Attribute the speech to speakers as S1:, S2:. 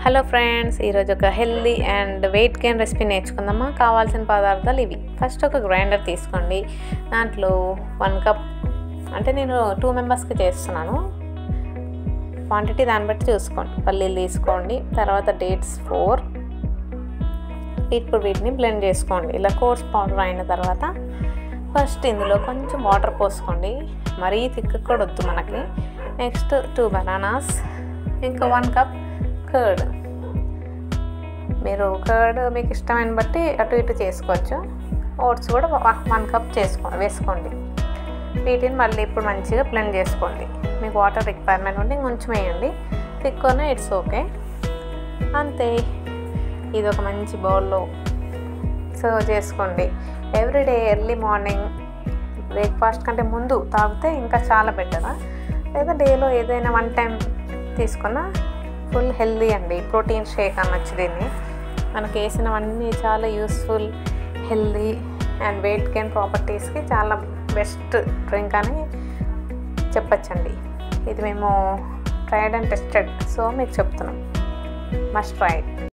S1: Hello friends, ఈరోజు ఒక healthy and weight gain recipe నేర్చుకుందామా. కావాల్సిన పదార్థాలు ఇవి. ఫస్ట్ ఒక గ్రైండర్ తీసుకోండి. దాంట్లో 1 కప్, అంటే నేను 2 మెంబర్స్కి చేస్తున్నాను, క్వాంటిటీ దాన్ని బట్టి చూసుకోండి. పల్లీలు తీసుకోండి. తర్వాత డేట్స్ 4. ఇప్పుడు వీటిని బ్లెండ్ చేసుకోండి. ఇలా కోర్స్ పౌడర్ అయిన తర్వాత ఫస్ట్ ఇందులో కొంచెం వాటర్ పోసుకోండి. మరీ థిక్ కూడా వద్దు మనకి. నెక్స్ట్ 2 బనానాస్, ఇంకా 1 కప్ కర్డ్. మీరు కర్డ్ మీకు ఇష్టమైన బట్టి అటు ఇటు చేసుకోవచ్చు. ఓట్స్ కూడా 1 కప్ వేసుకోండి. వీటిని మళ్ళీ ఇప్పుడు మంచిగా బ్లెండ్ చేసుకోండి. మీకు వాటర్ రిక్వైర్మెంట్ ఉంటే ఇంకొంచెం వేయండి, తిక్కునే ఇట్స్ ఓకే. అంతే. ఇది ఒక మంచి బౌల్లో సర్వ్ చేసుకోండి. ఎవ్రీడే ఎర్లీ మార్నింగ్ బ్రేక్ఫాస్ట్ కంటే ముందు తాగితే ఇంకా చాలా బెటర్. లేదా డేలో ఏదైనా 1 టైం తీసుకున్న ఫుల్ హెల్దీ అండి. ప్రోటీన్ షేక్ అనొచ్చు దీన్ని. మనకు వేసినవన్నీ చాలా useful, healthy and weight gain ప్రాపర్టీస్కి చాలా బెస్ట్ డ్రింక్ అని చెప్పచ్చండి. ఇది మేము ట్రైడ్ అండ్ టెస్టెడ్, సో మీకు చెప్తున్నాం, మస్ట్ ట్రై.